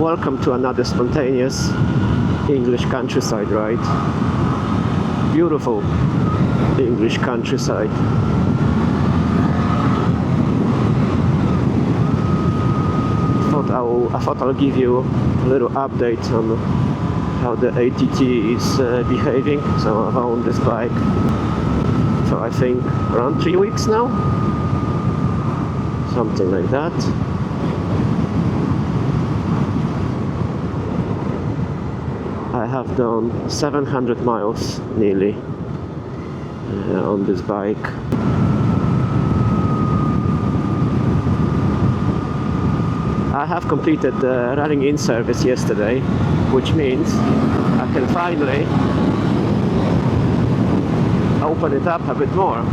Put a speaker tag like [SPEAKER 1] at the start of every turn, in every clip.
[SPEAKER 1] Welcome to another spontaneous English countryside ride. Beautiful English countryside. I thought I'll give you a little update on how the ATT is behaving. So I've owned this bike for I think around 3 weeks now, something like that. I have done 700 miles nearly on this bike. I have completed the running in service yesterday, which means I can finally open it up a bit more.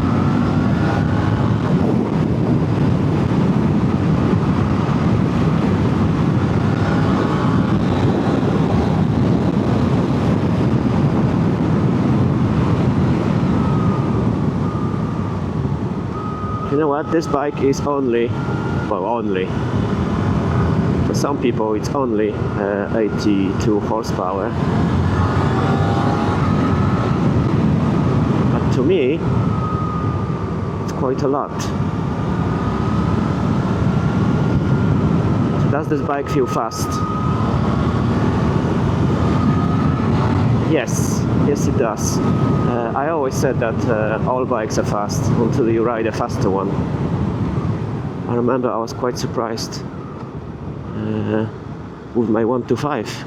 [SPEAKER 1] You know what, this bike is only, for some people it's only 82 horsepower. But to me, it's quite a lot. So does this bike feel fast? Yes, it does. I always said that all bikes are fast until you ride a faster one. I remember I was quite surprised with my 125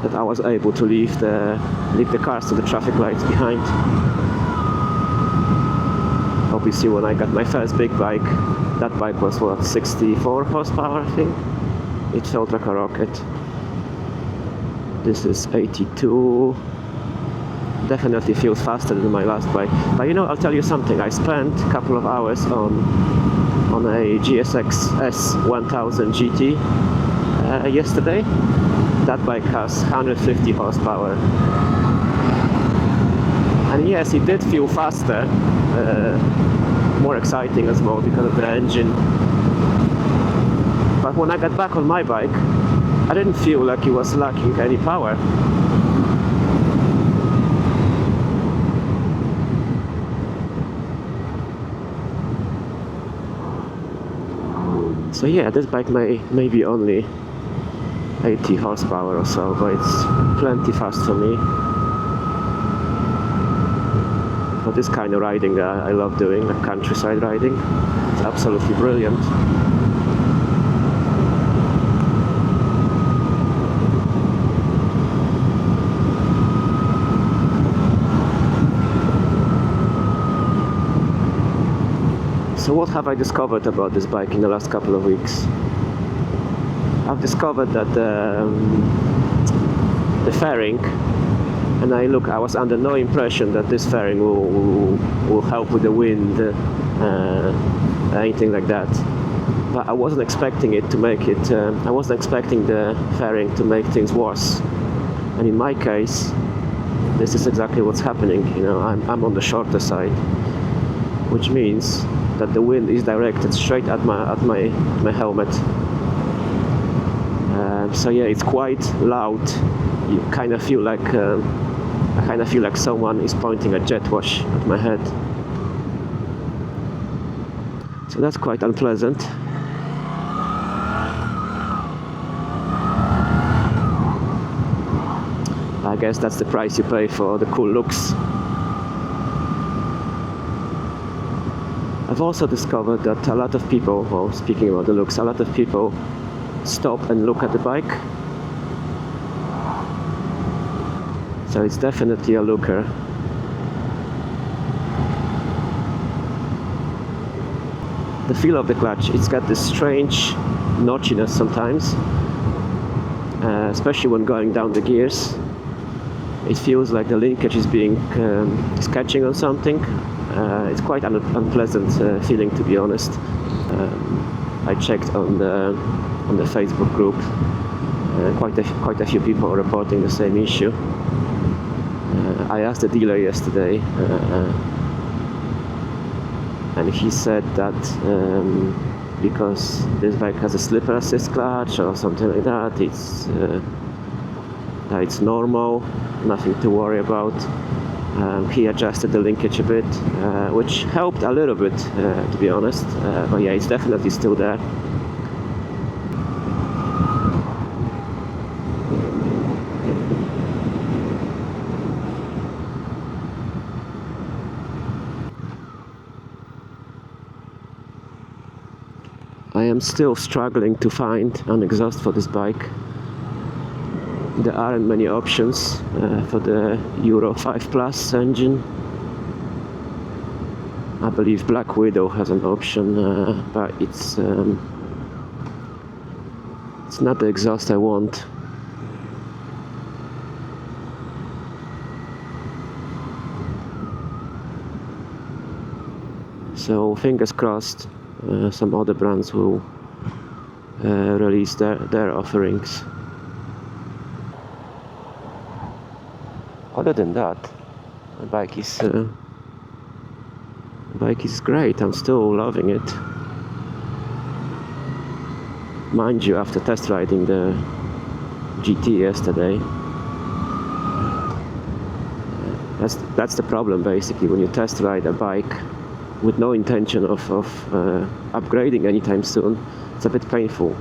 [SPEAKER 1] that I was able to leave the cars to the traffic lights behind. Obviously, when I got my first big bike, that bike was what, 64 horsepower, I think. It felt like a rocket. This is 82. Definitely feels faster than my last bike. But you know, I'll tell you something. I spent a couple of hours on a GSX-1000 GT yesterday. That bike has 150 horsepower. And yes, it did feel faster, more exciting as well because of the engine. But when I got back on my bike, I didn't feel like it was lacking any power. So yeah, this bike may be only 80 horsepower or so, but it's plenty fast for me. For this kind of riding I love doing, like countryside riding. It's absolutely brilliant. So what have I discovered about this bike in the last couple of weeks? I've discovered that the fairing, and I was under no impression that this fairing will help with the wind, anything like that. But I wasn't expecting it to make it. I wasn't expecting the fairing to make things worse. And in my case, this is exactly what's happening. You know, I'm on the shorter side, which means that the wind is directed straight at my helmet. So yeah, it's quite loud. You kind of feel like I kind of feel like someone is pointing a jet wash at my head. So that's quite unpleasant. I guess that's the price you pay for the cool looks. I've also discovered that a lot of people, well, speaking about the looks, a lot of people stop and look at the bike. So it's definitely a looker. The feel of the clutch, it's got this strange notchiness sometimes, especially when going down the gears. It feels like the linkage is is catching on something. It's quite an unpleasant feeling, to be honest. I checked on the Facebook group. Quite a few people are reporting the same issue. I asked the dealer yesterday, and he said that because this bike has a slipper assist clutch or something like that. It's normal, nothing to worry about. He adjusted the linkage a bit, which helped a little bit, to be honest. But yeah, it's definitely still there. I am still struggling to find an exhaust for this bike. There aren't many options for the Euro 5 Plus engine. I believe Black Widow has an option, but it's not the exhaust I want. So fingers crossed, some other brands will release their offerings. Other than that, the bike is great. I'm still loving it. Mind you, after test riding the GT yesterday, that's the problem basically. When you test ride a bike with no intention of upgrading anytime soon, it's a bit painful.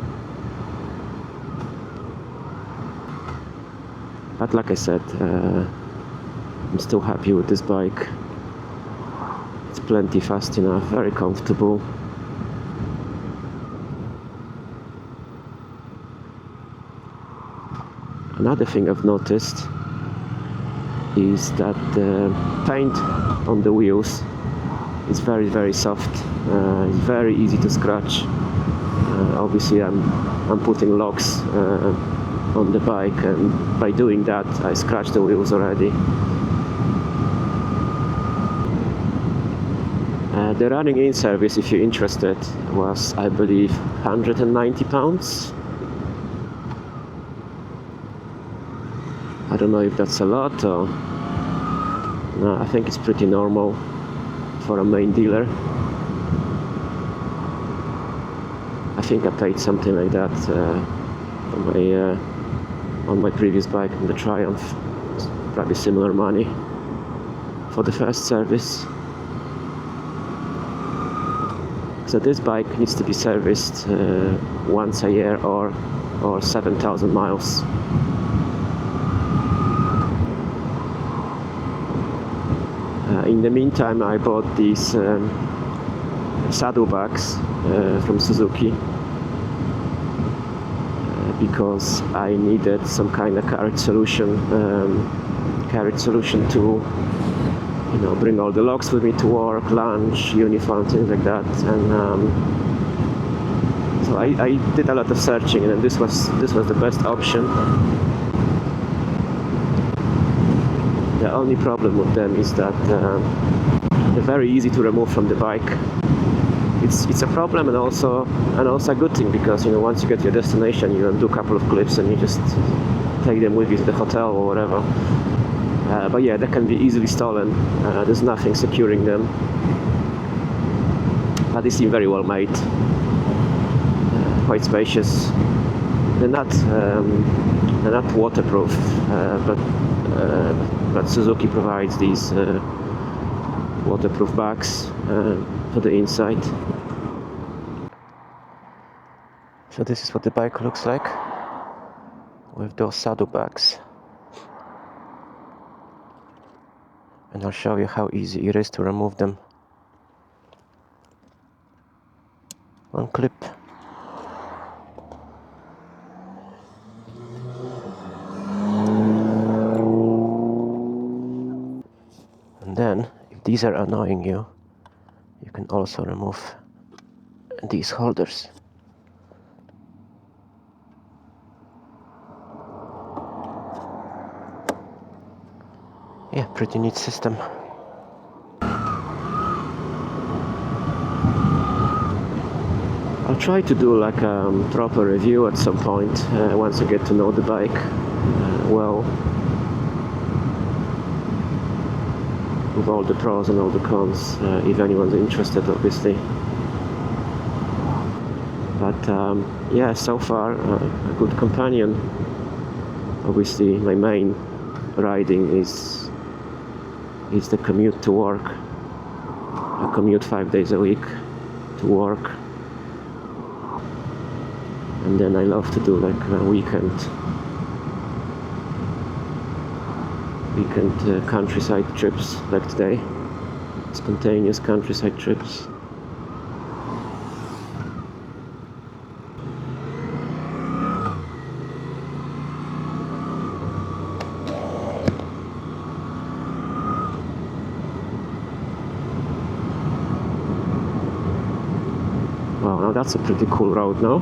[SPEAKER 1] But like I said, I'm still happy with this bike. It's plenty fast enough, very comfortable. Another thing I've noticed is that the paint on the wheels is very, very soft. It's very easy to scratch. Obviously I'm putting locks on the bike, and by doing that I scratched the wheels already. The running in service, if you're interested, was, I believe, £190. I don't know if that's a lot or no. I think it's pretty normal for a main dealer. I think I paid something like that on my previous bike, on the Triumph. It's probably similar money for the first service. So this bike needs to be serviced once a year or 7,000 miles. In the meantime, I bought these saddlebags from Suzuki because I needed some kind of carriage solution to, you know, bring all the logs with me to work, lunch, uniform, things like that. And so I did a lot of searching, and this was the best option. The only problem with them is that they're very easy to remove from the bike. It's a problem and also a good thing, because, you know, once you get to your destination, you undo a couple of clips and you just take them with you to the hotel or whatever. But yeah, they can be easily stolen. There's nothing securing them, but they seem very well made, quite spacious. They're not waterproof, but Suzuki provides these waterproof bags for the inside. So this is what the bike looks like with those saddlebags. And I'll show you how easy it is to remove them. One clip. And then, if these are annoying you, you can also remove these holders. Yeah, pretty neat system. I'll try to do like a proper review at some point once I get to know the bike well, with all the pros and all the cons, if anyone's interested, obviously. But yeah, so far a good companion. Obviously, my main riding is the commute to work. I commute 5 days a week to work, and then I love to do like a weekend countryside trips, like today, spontaneous countryside trips. Wow, now that's a pretty cool road now.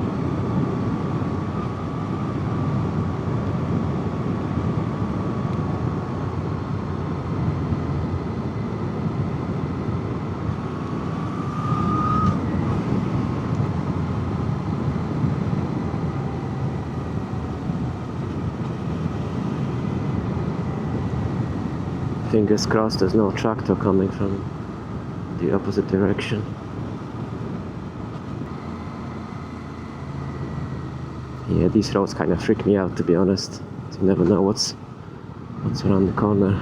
[SPEAKER 1] Fingers crossed there's no tractor coming from the opposite direction. Yeah, these roads kind of freak me out, to be honest. You never know what's around the corner.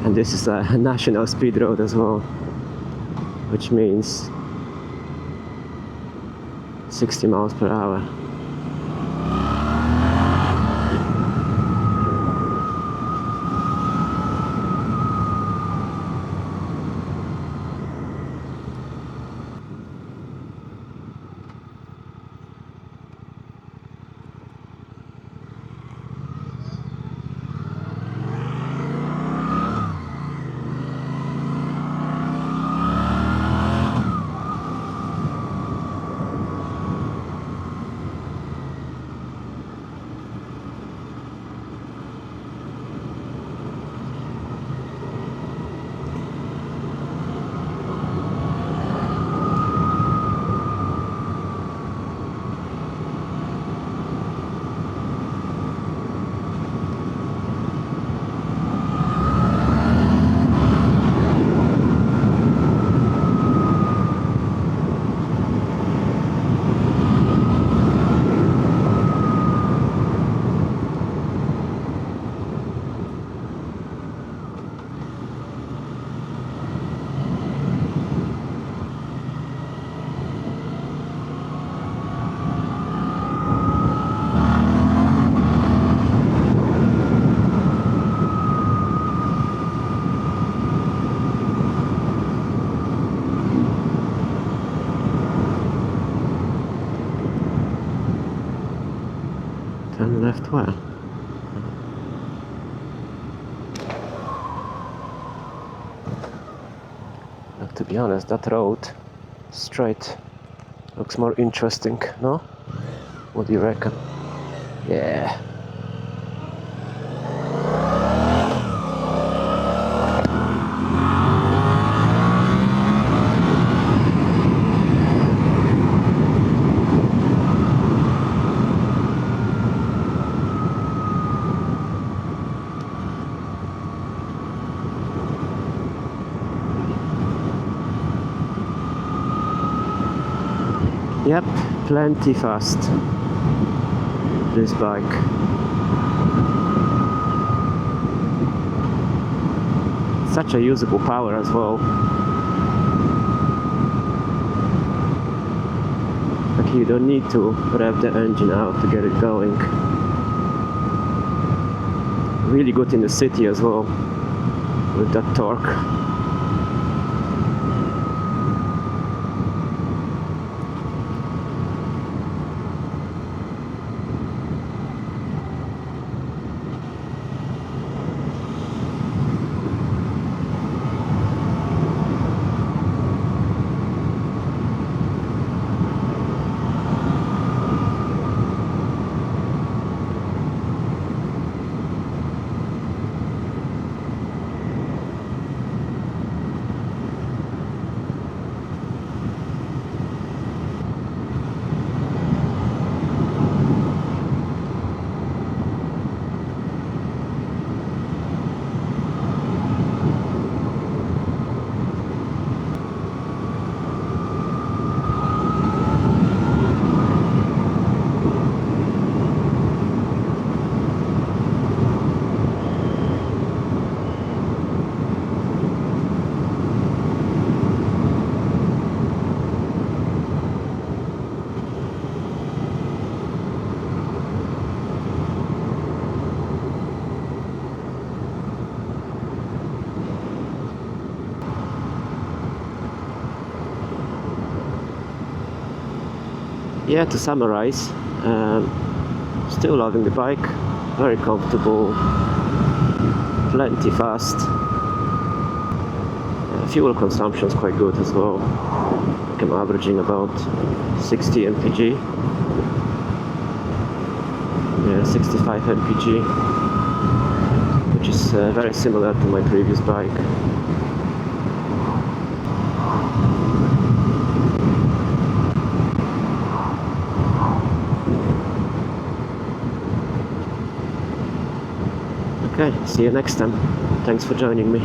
[SPEAKER 1] And this is a national speed road as well, which means 60 miles per hour. Turn left where? But to be honest, that road straight looks more interesting, no? What do you reckon? Yeah. Yep, plenty fast, this bike. Such a usable power as well. Like you don't need to rev the engine out to get it going. Really good in the city as well, with that torque. yeah, to summarize, still loving the bike, very comfortable, plenty fast. Fuel consumption is quite good as well. I'm averaging about 60 mpg. Yeah, 65 mpg, which is very similar to my previous bike. Okay, see you next time. Thanks for joining me.